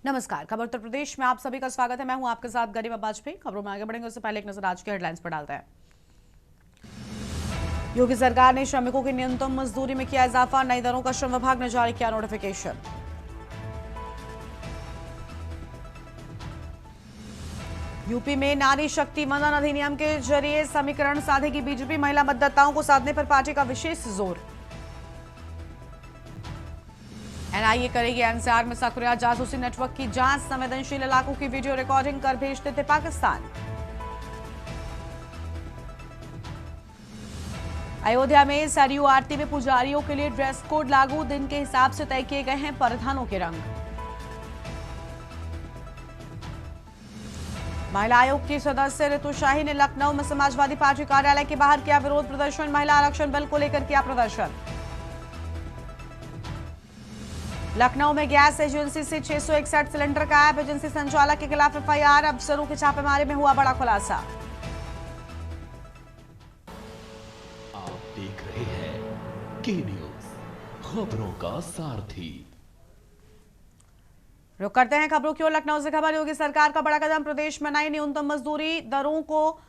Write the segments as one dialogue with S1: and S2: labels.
S1: नमस्कार। खबर उत्तर प्रदेश में आप सभी का स्वागत है। मैं हूं आपके साथ गरिमा वाजपेयी। खबरों में आगे बढ़ेंगे उससे पहले एक नजर आज की हेडलाइंस पर डालते हैं। योगी सरकार ने श्रमिकों की न्यूनतम मजदूरी में किया इजाफा, नई दरों का श्रम विभाग ने जारी किया नोटिफिकेशन। यूपी में नारी शक्ति वंदन अधिनियम के जरिए समीकरण साधेगी बीजेपी, महिला मतदाताओं को साधने पर पार्टी का विशेष जोर। एनआईए करेगी एनसीआर में सक्रिय जासूसी नेटवर्क की जांच, संवेदनशील इलाकों की वीडियो रिकॉर्डिंग कर भेजते थे पाकिस्तान। अयोध्या में सरयू आरती में पुजारियों के लिए ड्रेस कोड लागू, दिन के हिसाब से तय किए गए हैं परिधानों के रंग। महिला आयोग की सदस्य ऋतु शाही ने लखनऊ में समाजवादी पार्टी कार्यालय के बाहर किया विरोध प्रदर्शन, महिला आरक्षण बिल को लेकर किया प्रदर्शन। लखनऊ में गैस एजेंसी से 661 सिलेंडर गायब, एजेंसी संचालक के खिलाफ एफआईआर, अफसरों के छापेमारी में हुआ बड़ा खुलासा।
S2: आप देख रहे हैं के न्यूज, खबरों का सारथी।
S1: रुक करते हैं खबरों की ओर। लखनऊ से खबर, योगी सरकार का बड़ा कदम, प्रदेश में नई न्यूनतम मजदूरी दरों को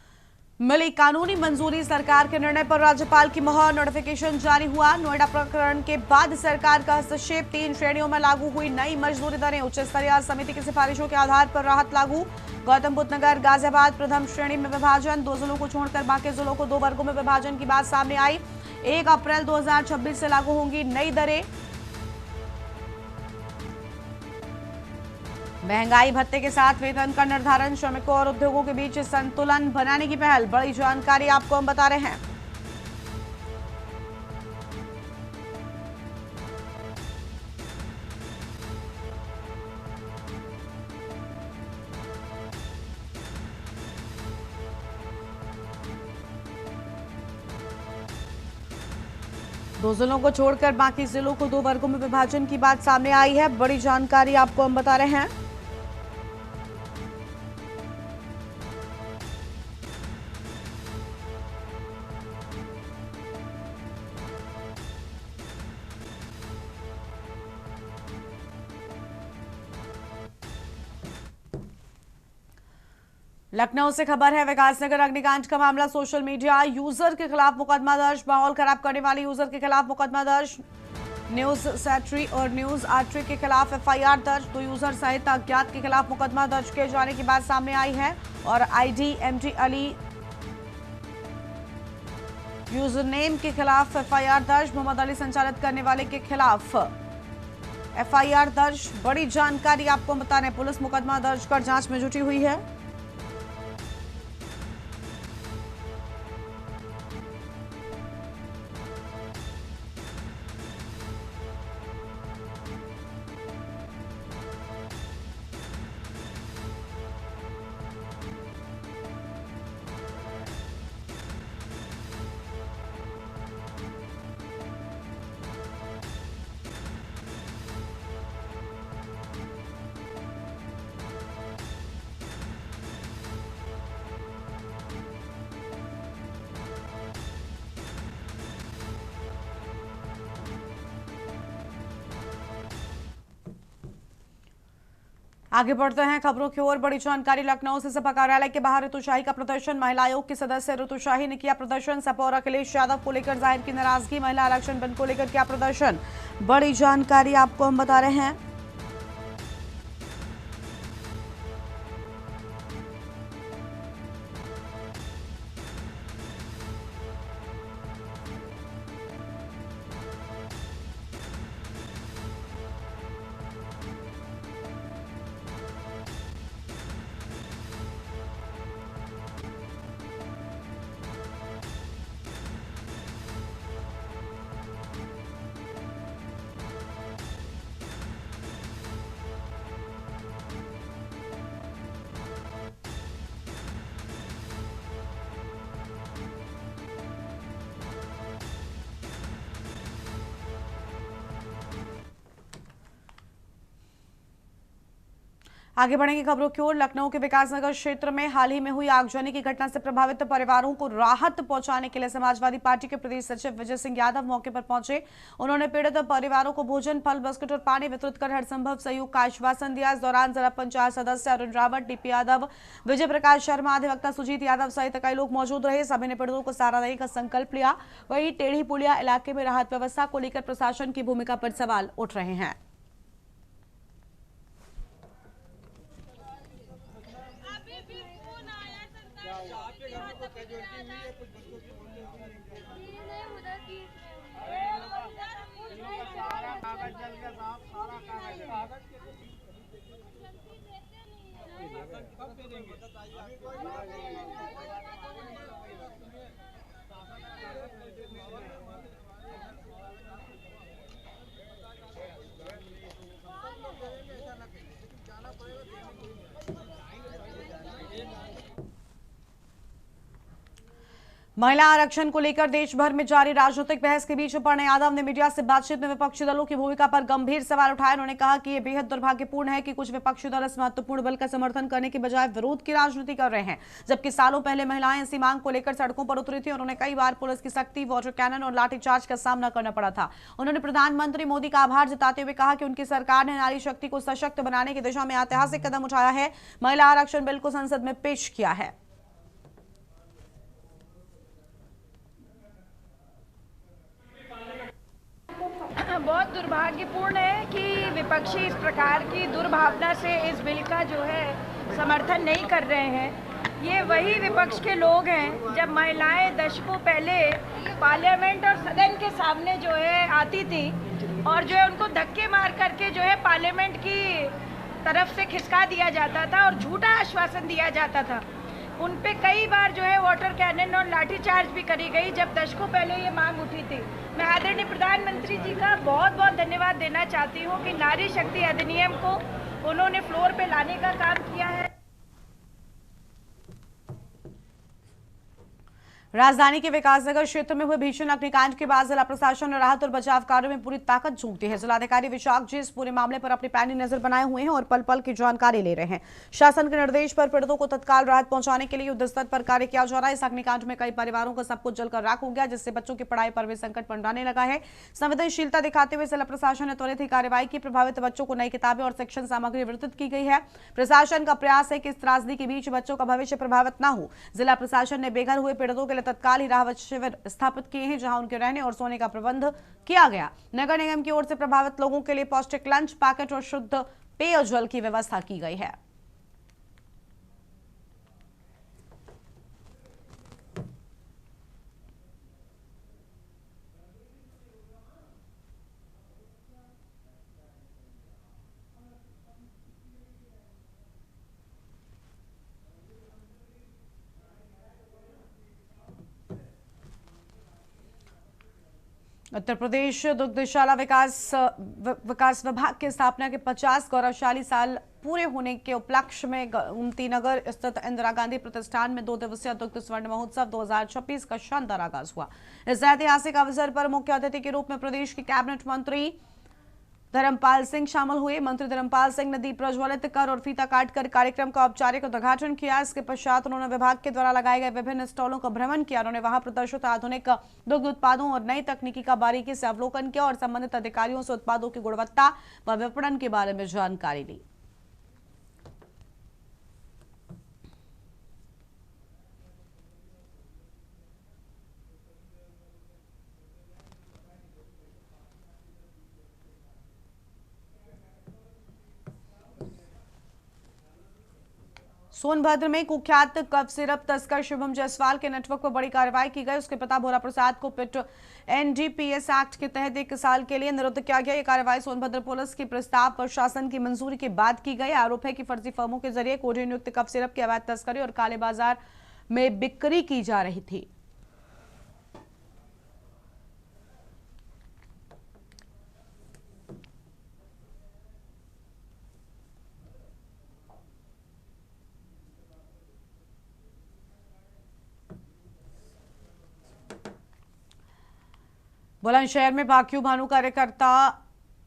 S1: मिली कानूनी मंजूरी, सरकार के निर्णय पर राज्यपाल की मोहर, नोटिफिकेशन जारी हुआ। नोएडा प्रकरण के बाद सरकार का हस्तक्षेप, 3 श्रेणियों में लागू हुई नई मजदूरी दरें, उच्च स्तरीय समिति की सिफारिशों के आधार पर राहत लागू। गौतम बुद्ध नगर गाजियाबाद प्रथम श्रेणी में विभाजन, 2 जिलों को छोड़कर बाकी जिलों को 2 वर्गों में विभाजन की बात सामने आई। 1 अप्रैल 2026 से लागू होंगी नई दरें। महंगाई भत्ते के साथ वेतन का निर्धारण, श्रमिकों और उद्योगों के बीच संतुलन बनाने की पहल, बड़ी जानकारी आपको हम बता रहे हैं। दो जिलों को छोड़कर बाकी जिलों को 2 वर्गों में विभाजन की बात सामने आई है, बड़ी जानकारी आपको हम बता रहे हैं। लखनऊ से खबर है, विकासनगर अग्निकांड का मामला, सोशल मीडिया यूजर के खिलाफ मुकदमा दर्ज, माहौल खराब करने वाले यूजर के खिलाफ मुकदमा दर्ज। न्यूज सैट्री और न्यूज आर्ट्री के खिलाफ एफआईआर दर्ज, 2 यूजर सहित अज्ञात के खिलाफ मुकदमा दर्ज किए जाने की बात सामने आई है। और ID MD Ali user name के खिलाफ एफआईआर दर्ज, मोहम्मद अली संचालित करने वाले के खिलाफ एफआईआर दर्ज। बड़ी जानकारी आपको बता रहे हैं, पुलिस मुकदमा दर्ज कर जांच में जुटी हुई है। आगे बढ़ते हैं खबरों की ओर। बड़ी जानकारी, लखनऊ से सपा कार्यालय के बाहर ऋतु शाही का प्रदर्शन, महिला आयोग की सदस्य ऋतु शाही ने किया प्रदर्शन। सपा और अखिलेश यादव को लेकर जाहिर की नाराजगी, महिला आरक्षण बिल को लेकर किया प्रदर्शन। बड़ी जानकारी आपको हम बता रहे हैं। आगे बढ़ेंगे खबरों की ओर। लखनऊ के विकासनगर क्षेत्र में हाल ही में हुई आगजनी की घटना से प्रभावित परिवारों को राहत पहुंचाने के लिए समाजवादी पार्टी के प्रदेश सचिव विजय सिंह यादव मौके पर पहुंचे। उन्होंने पीड़ित परिवारों को भोजन, फल, बिस्कुट और पानी वितरित कर हर संभव सहयोग का आश्वासन दिया। इस दौरान जिला पंचायत सदस्य अरुण रावत, डीपी यादव, विजय प्रकाश शर्मा, अधिवक्ता सुजीत यादव सहित कई लोग मौजूद रहे। सभी ने पीड़ितों को सहारा देने का संकल्प लिया। वहीं टेढ़ी पुलिया इलाके में राहत व्यवस्था को लेकर प्रशासन की भूमिका पर सवाल उठ रहे हैं। महिला आरक्षण को लेकर देश भर में जारी राजनीतिक बहस के बीच अपर्णा यादव ने मीडिया से बातचीत में विपक्षी दलों की भूमिका पर गंभीर सवाल उठाए। उन्होंने कहा कि यह बेहद दुर्भाग्यपूर्ण है कि कुछ विपक्षी दल इस महत्वपूर्ण बिल का समर्थन करने के बजाय विरोध की राजनीति कर रहे हैं, जबकि सालों पहले महिलाएं इसी मांग को लेकर सड़कों पर उतरी थी। उन्होंने कई बार पुलिस की सख्ती, वाटर कैनन और लाठीचार्ज का सामना करना पड़ा था। उन्होंने प्रधानमंत्री मोदी का आभार जताते हुए कहा कि उनकी सरकार ने नारी शक्ति को सशक्त बनाने की दिशा में ऐतिहासिक कदम उठाया है। महिला आरक्षण बिल को संसद में पेश किया है।
S3: बहुत दुर्भाग्यपूर्ण है कि विपक्षी इस प्रकार की दुर्भावना से इस बिल का जो है समर्थन नहीं कर रहे हैं। ये वही विपक्ष के लोग हैं जब महिलाएं दशकों पहले पार्लियामेंट और सदन के सामने जो है आती थी और जो है उनको धक्के मार करके जो है पार्लियामेंट की तरफ से खिसका दिया जाता था और झूठा आश्वासन दिया जाता था। उन पे कई बार जो है वाटर कैनन और लाठीचार्ज भी करी गई जब दशकों पहले ये मांग उठी थी। मैं आदरणीय प्रधानमंत्री जी का बहुत बहुत धन्यवाद देना चाहती हूँ कि नारी शक्ति अधिनियम को उन्होंने फ्लोर पे लाने का काम किया है।
S1: राजधानी के विकासनगर क्षेत्र में हुए भीषण अग्निकांड के बाद जिला प्रशासन और राहत और बचाव कार्यों में पूरी ताकत झोंकती है। जिलाधिकारी विशाख जी इस पूरे मामले पर अपनी पैनी नजर बनाए हुए हैं और पल पल की जानकारी ले रहे हैं। शासन के निर्देश पर पीड़ितों को तत्काल राहत पहुंचाने के लिए युद्ध स्तर पर कार्य किया जा रहा है। इस अग्निकांड में कई परिवारों का सब कुछ जलकर राख हो गया, जिससे बच्चों की पढ़ाई पर भी संकट मंडराने लगा है। संवेदनशीलता दिखाते हुए जिला प्रशासन ने त्वरित ही कार्रवाई की। प्रभावित बच्चों को नई किताबें और शिक्षण सामग्री वितरित की गई है। प्रशासन का प्रयास है कि इस त्रासदी के बीच बच्चों का भविष्य प्रभावित न हो। जिला प्रशासन ने बेघर हुए पीड़ितों के लिए तत्काल ही राहत शिविर स्थापित किए हैं, जहां उनके रहने और सोने का प्रबंध किया गया। नगर निगम की ओर से प्रभावित लोगों के लिए पौष्टिक लंच पैकेट और शुद्ध पेयजल की व्यवस्था की गई है। उत्तर प्रदेश दुग्धशाला विकास विभाग की स्थापना के 50 गौरवशाली साल पूरे होने के उपलक्ष्य में गोमती नगर स्थित इंदिरा गांधी प्रतिष्ठान में 2 दिवसीय दुग्ध स्वर्ण महोत्सव 2026 का शानदार आगाज हुआ। इस ऐतिहासिक अवसर पर मुख्य अतिथि के रूप में प्रदेश के कैबिनेट मंत्री धर्मपाल सिंह शामिल हुए। मंत्री धर्मपाल सिंह ने दीप प्रज्वलित कर और फीता काटकर कार्यक्रम का औपचारिक उद्घाटन किया। इसके पश्चात उन्होंने विभाग के द्वारा लगाए गए विभिन्न स्टॉलों का भ्रमण किया। उन्होंने वहां प्रदर्शित आधुनिक दुग्ध उत्पादों और नई तकनीकी का बारीकी से अवलोकन किया और संबंधित अधिकारियों से उत्पादों की गुणवत्ता व विपणन के बारे में जानकारी ली। सोनभद्र में कुख्यात कफ सिरप तस्कर शुभम जायसवाल के नेटवर्क पर बड़ी कार्रवाई की गई। उसके पिता भोला प्रसाद को पिट एनडीपीएस एक्ट के तहत 1 साल के लिए निरुद्ध किया गया। यह कार्रवाई सोनभद्र पुलिस के प्रस्ताव पर शासन की मंजूरी के बाद की गई। आरोप है कि फर्जी फर्मों के जरिए कोडेन युक्त कफ सिरप की अवैध तस्करी और काले बाजार में बिक्री की जा रही थी। बुलंदशहर में भाकियू भानु कार्यकर्ता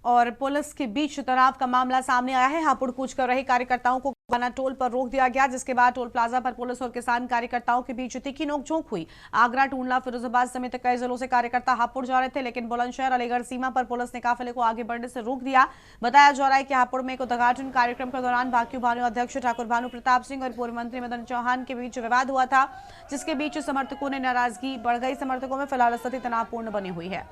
S1: और पुलिस के बीच तनाव का मामला सामने आया है। हापुड़ कूच कर रहे कार्यकर्ताओं को बना टोल पर रोक दिया गया, जिसके बाद टोल प्लाजा पर पुलिस और किसान कार्यकर्ताओं के बीच तीखी नोकझोंक हुई। आगरा, टूंडला, फिरोजाबाद समेत कई जिलों से कार्यकर्ता हापुड़ जा रहे थे, लेकिन बुलंदशहर अलीगढ़ सीमा पर पुलिस ने काफिले को आगे बढ़ने से रोक दिया। बताया जा रहा है कि हापुड़ में एक उद्घाटन कार्यक्रम के दौरान भाक्यू भानु अध्यक्ष ठाकुर भानु प्रताप सिंह और पूर्व मंत्री मदन चौहान के बीच विवाद हुआ था, जिसके बीच समर्थकों ने नाराजगी बढ़ गई। समर्थकों में फिलहाल स्थिति तनावपूर्ण बनी हुई है।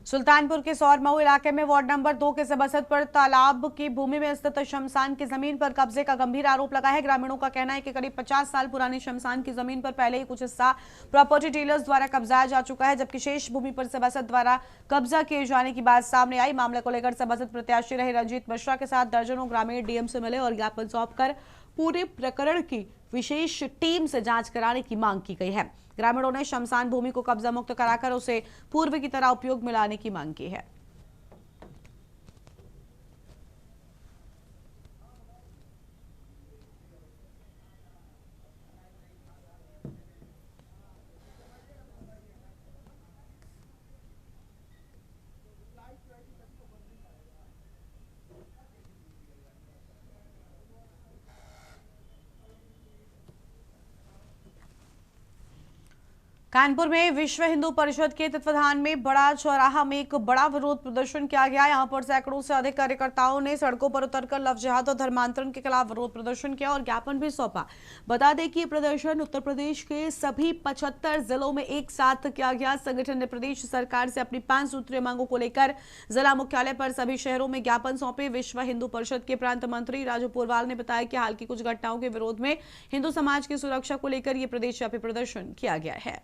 S1: सुल्तानपुर के सौरमऊ इलाके में वार्ड नंबर 2 के सभासद पर तालाब की भूमि में स्थित शमशान की जमीन पर कब्जे का गंभीर आरोप लगा है। ग्रामीणों का कहना है कि करीब 50 साल पुरानी शमशान की जमीन पर पहले ही कुछ हिस्सा प्रॉपर्टी डीलर्स द्वारा कब्जाया जा चुका है, जबकि शेष भूमि पर सभासद द्वारा कब्जा किए जाने की बात सामने आई। मामले को लेकर सभासद प्रत्याशी रहे रंजीत मिश्रा के साथ दर्जनों ग्रामीण डीएम से मिले और ज्ञापन सौंपकर पूरे प्रकरण की विशेष टीम से जांच कराने की मांग की गई है। ग्रामीणों ने शमशान भूमि को कब्जा मुक्त कराकर उसे पूर्व की तरह उपयोग में लाने की मांग की है। कानपुर में विश्व हिंदू परिषद के तत्वाधान में बड़ा चौराहा में एक बड़ा विरोध प्रदर्शन किया गया। यहां पर सैकड़ों से अधिक कार्यकर्ताओं ने सड़कों पर उतरकर लव जिहाद और धर्मांतरण के खिलाफ विरोध प्रदर्शन किया और ज्ञापन भी सौंपा। बता दें कि ये प्रदर्शन उत्तर प्रदेश के सभी 75 जिलों में एक साथ किया गया। संगठन ने प्रदेश सरकार से अपनी 5 सूत्रीय मांगों को लेकर जिला मुख्यालय पर सभी शहरों में ज्ञापन सौंपे। विश्व हिंदू परिषद के प्रांत मंत्री राजू पुरवाल ने बताया कि हाल की कुछ घटनाओं के विरोध में हिंदू समाज की सुरक्षा को लेकर यह प्रदेशव्यापी प्रदर्शन किया गया है।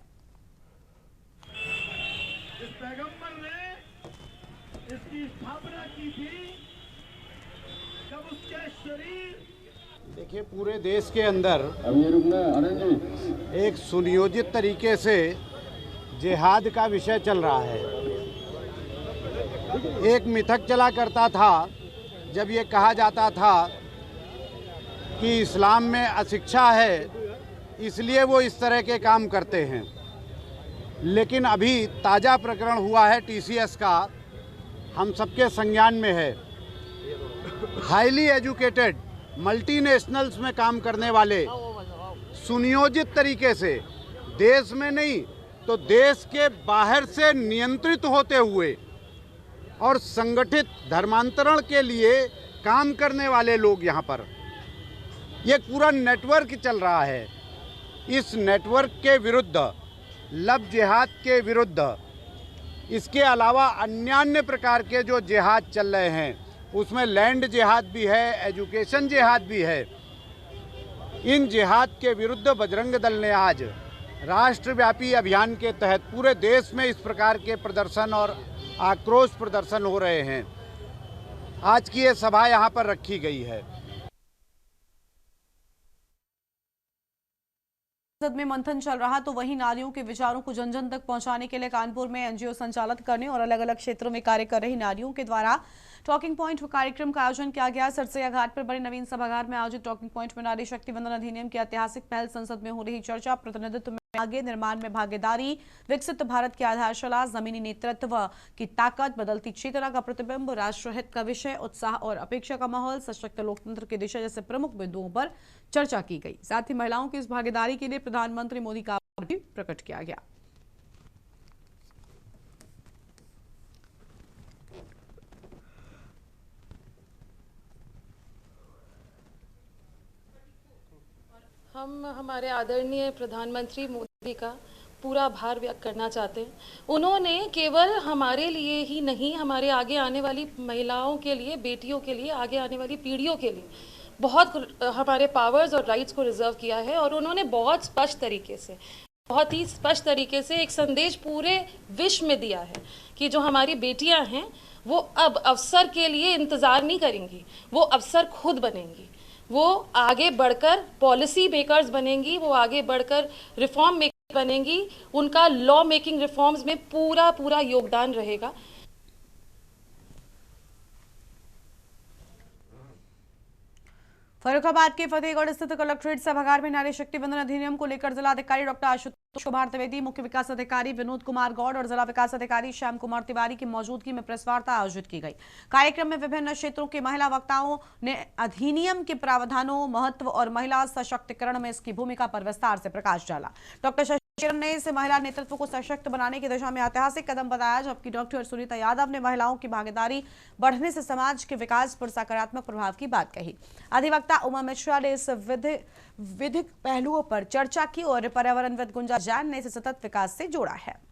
S4: पैगंबर ने इसकी स्थापना की थी जब उसके शरीर। देखिए, पूरे देश के अंदर एक सुनियोजित तरीके से जिहाद का विषय चल रहा है। एक मिथक चला करता था जब ये कहा जाता था कि इस्लाम में अशिक्षा है, इसलिए वो इस तरह के काम करते हैं। लेकिन अभी ताज़ा प्रकरण हुआ है टीसीएस का, हम सबके संज्ञान में है। हाईली एजुकेटेड मल्टीनेशनल्स में काम करने वाले सुनियोजित तरीके से देश में नहीं तो देश के बाहर से नियंत्रित होते हुए और संगठित धर्मांतरण के लिए काम करने वाले लोग यहाँ पर, ये पूरा नेटवर्क चल रहा है। इस नेटवर्क के विरुद्ध, लव जिहाद के विरुद्ध, इसके अलावा अन्य प्रकार के जो जिहाद चल रहे हैं उसमें लैंड जिहाद भी है, एजुकेशन जिहाद भी है। इन जिहाद के विरुद्ध बजरंग दल ने आज राष्ट्रव्यापी अभियान के तहत पूरे देश में इस प्रकार के प्रदर्शन और आक्रोश प्रदर्शन हो रहे हैं। आज की ये सभा यहाँ पर रखी गई है।
S1: संसद में मंथन चल रहा तो वहीं नारियों के विचारों को जन जन तक पहुंचाने के लिए कानपुर में एनजीओ संचालित करने और अलग अलग क्षेत्रों में कार्य कर रही नारियों के द्वारा टॉकिंग पॉइंट कार्यक्रम का आयोजन किया गया। सरसैया घाट पर बड़े नवीन सभागार में आयोजित टॉकिंग पॉइंट में नारी शक्ति वंदन अधिनियम की ऐतिहासिक पहल, संसद में हो रही चर्चा, प्रतिनिधित्व में आगे, निर्माण में भागीदारी, विकसित भारत की आधारशिला, जमीनी नेतृत्व की ताकत, बदलती चेतना का प्रतिबिंब, राष्ट्रहित का विषय, उत्साह और अपेक्षा का माहौल, सशक्त लोकतंत्र की दिशा जैसे प्रमुख बिंदुओं पर चर्चा की गई। साथ ही महिलाओं की इस भागीदारी के लिए प्रधानमंत्री मोदी का आभार भी प्रकट किया गया।
S5: हम हमारे आदरणीय प्रधानमंत्री मोदी का पूरा आभार व्यक्त करना चाहते हैं। उन्होंने केवल हमारे लिए ही नहीं, हमारे आगे आने वाली महिलाओं के लिए, बेटियों के लिए, आगे आने वाली पीढ़ियों के लिए बहुत हमारे पावर्स और राइट्स को रिजर्व किया है। और उन्होंने बहुत स्पष्ट तरीके से एक संदेश पूरे विश्व में दिया है कि जो हमारी बेटियां हैं वो अब अवसर के लिए इंतज़ार नहीं करेंगी, वो अवसर खुद बनेंगी, वो आगे बढ़कर पॉलिसी मेकर्स बनेंगी, वो आगे बढ़कर रिफॉर्म मेकर बनेंगी, उनका लॉ मेकिंग रिफॉर्म्स में पूरा पूरा योगदान रहेगा।
S1: फर्रुखाबाद के फतेहगढ़ स्थित कलेक्ट्रेट सभागार में नारी शक्ति वंदन अधिनियम को लेकर जिलाधिकारी डॉक्टर आशुतोष कुमार द्विवेदी, मुख्य विकास अधिकारी विनोद कुमार गौड़ और जिला विकास अधिकारी श्याम कुमार तिवारी की मौजूदगी में प्रेस वार्ता आयोजित की गई। कार्यक्रम में विभिन्न क्षेत्रों के महिला वक्ताओं ने अधिनियम के प्रावधानों, महत्व और महिला सशक्तिकरण में इसकी भूमिका पर विस्तार से प्रकाश डाला। डॉक्टर किरण ने इसे महिला नेतृत्व को सशक्त बनाने की दिशा में ऐतिहासिक कदम बताया, जबकि डॉक्टर सुनीता यादव ने महिलाओं की भागीदारी बढ़ने से समाज के विकास पर सकारात्मक प्रभाव की बात कही। अधिवक्ता उमा मिश्रा ने इस विधिक पहलुओं पर चर्चा की और पर्यावरणविद गुंजा जैन ने इसे सतत विकास से जोड़ा है।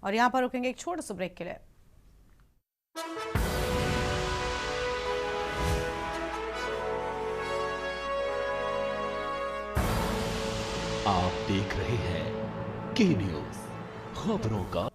S1: और यहां पर रुकेंगे एक छोटे से ब्रेक के लिए।
S2: आप देख रहे हैं के न्यूज, खबरों का।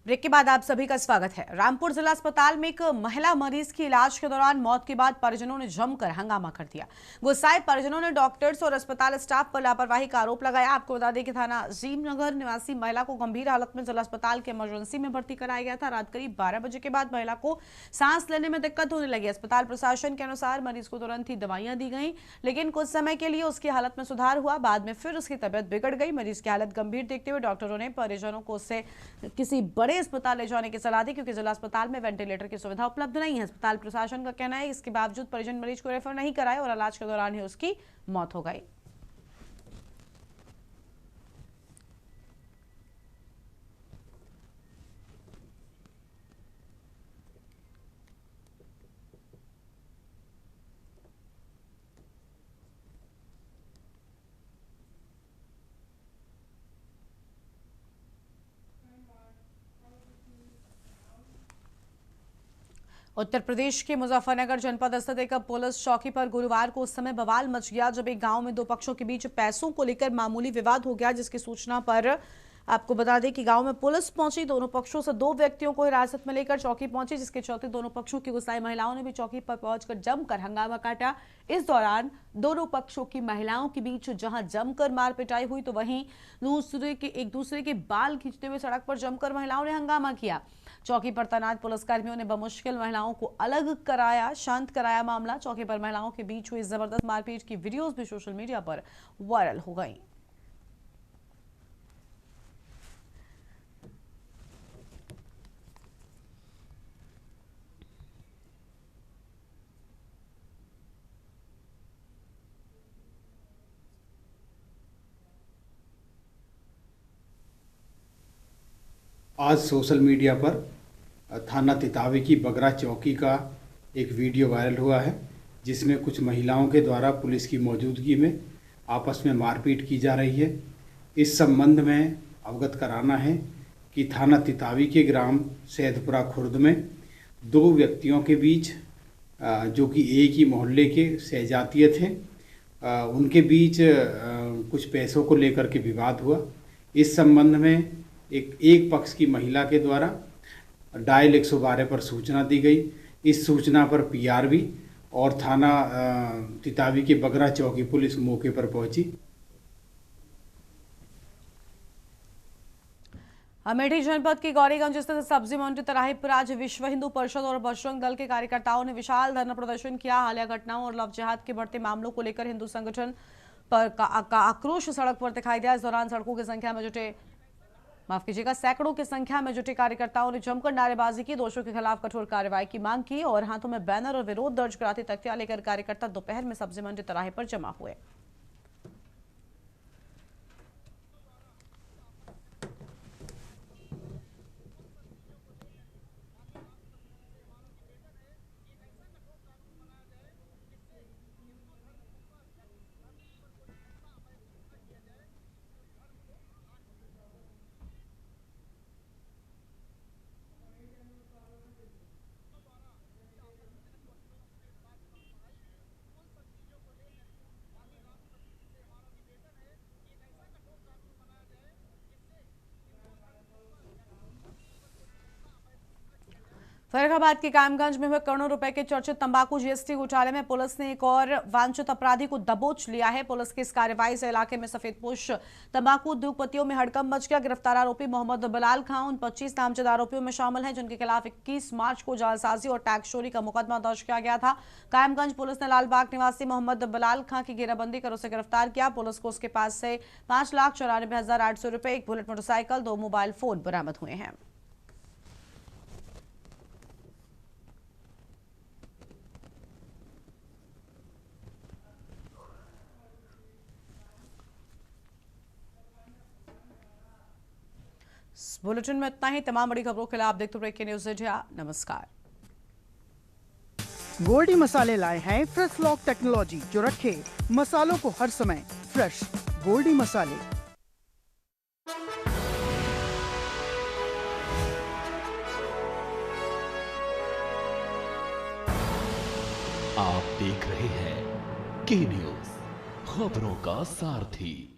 S1: ब्रेक के बाद आप सभी का स्वागत है। रामपुर जिला अस्पताल में एक महिला मरीज की इलाज के दौरान मौत के बाद परिजनों ने जमकर हंगामा कर दिया। गुस्साए परिजनों ने डॉक्टर्स और अस्पताल स्टाफ पर लापरवाही का आरोप लगाया। आपको बता दें कि थाना अजीमनगर निवासी महिला को गंभीर हालत में जिला अस्पताल के इमरजेंसी में भर्ती कराया गया था। रात करीब 12 बजे के बाद महिला को सांस लेने में दिक्कत होने लगी। अस्पताल प्रशासन के अनुसार मरीज को तुरंत ही दवाइयां दी गई, लेकिन कुछ समय के लिए उसकी हालत में सुधार हुआ। बाद में फिर उसकी तबियत बिगड़ गई। मरीज की हालत गंभीर देखते हुए डॉक्टरों ने परिजनों को उसे किसी बड़े अस्पताल ले जाने की सलाह दी, क्योंकि जिला अस्पताल में वेंटिलेटर की सुविधा उपलब्ध नहीं है। अस्पताल प्रशासन का कहना है इसके बावजूद परिजन मरीज को रेफर नहीं कराए और इलाज के दौरान ही उसकी मौत हो गई। उत्तर प्रदेश के मुजफ्फरनगर जनपद स्थित एक पुलिस चौकी पर गुरुवार को उस समय बवाल मच गया जब एक गांव में दो पक्षों के बीच पैसों को लेकर मामूली विवाद हो गया, जिसकी सूचना पर आपको बता दें कि गांव में पुलिस पहुंची। दोनों पक्षों से दो व्यक्तियों को हिरासत में लेकर चौकी पहुंची, जिसके चलते दोनों पक्षों की गुस्साई महिलाओं ने भी चौकी पर पहुंचकर जमकर हंगामा काटा। इस दौरान दोनों पक्षों की महिलाओं के बीच जहां जमकर मार पिटाई हुई, तो वहीं एक दूसरे के बाल खींचते हुए सड़क पर जमकर महिलाओं ने हंगामा किया। चौकी पर तैनात पुलिसकर्मियों ने बमुश्किल महिलाओं को अलग कराया, शांत कराया मामला। चौकी पर महिलाओं के बीच हुई जबरदस्त मारपीट की वीडियोस भी सोशल मीडिया पर वायरल हो गई।
S6: आज सोशल मीडिया पर थाना तितावी की बगरा चौकी का एक वीडियो वायरल हुआ है, जिसमें कुछ महिलाओं के द्वारा पुलिस की मौजूदगी में आपस में मारपीट की जा रही है। इस संबंध में अवगत कराना है कि थाना तितावी के ग्राम सैदपुरा खुर्द में दो व्यक्तियों के बीच, जो कि एक ही मोहल्ले के सहजातीय थे, उनके बीच कुछ पैसों को लेकर के विवाद हुआ। इस संबंध में एक पक्ष की महिला के द्वारा डायल 112 पर सूचना दी गई। इस सूचना पर पीआरवी और थाना तितावी के बगरा चौकी पुलिस मौके पर पहुंची।
S1: अमेठी जनपद की गौरीगंज स्थित सब्जी मंडी तिराहे पर आज विश्व हिंदू परिषद और बजरंग दल के कार्यकर्ताओं ने विशाल धरना प्रदर्शन किया। हालिया घटनाओं और लव जिहाद के बढ़ते मामलों को लेकर हिंदू संगठन पर का आक्रोश सड़क पर दिखाई दिया। इस दौरान सड़कों की संख्या में जुटे सैकड़ों की संख्या में जुटे कार्यकर्ताओं ने जमकर नारेबाजी की, दोषियों के खिलाफ कठोर कार्रवाई की मांग की और हाथों में बैनर और विरोध दर्ज कराती तख्तियां लेकर कार्यकर्ता दोपहर में सब्जी मंडी तिराहे पर जमा हुए। फरीदाबाद के कायमगंज में हुए करोड़ों रुपए के चर्चित तंबाकू जीएसटी घोटाले में पुलिस ने एक और वांछित अपराधी को दबोच लिया है। पुलिस की इस कार्रवाई से इलाके में सफेदपोश तंबाकू उद्योगपतियों में हड़कंप मच गया। गिरफ्तार आरोपी मोहम्मद बिलाल खां उन 25 नामजद आरोपियों में शामिल हैं जिनके खिलाफ 21 मार्च को जालसाजी और टैक्स चोरी का मुकदमा दर्ज किया गया था। कायमगंज पुलिस ने लालबाग निवासी मोहम्मद बिलाल खां की घेराबंदी कर उसे गिरफ्तार किया। पुलिस को उसके पास से 5,94,800 रुपए, एक बुलेट मोटरसाइकिल, 2 मोबाइल फोन बरामद हुए हैं। इस बुलेटिन में इतना ही। तमाम बड़ी खबरों के लिए आप देखते रहिए न्यूज़ इंडिया। नमस्कार।
S7: गोल्डी मसाले लाए हैं फ्रेश लॉक टेक्नोलॉजी जो रखे मसालों को हर समय फ्रेश। गोल्डी मसाले।
S2: आप देख रहे हैं के न्यूज़, खबरों का सारथी।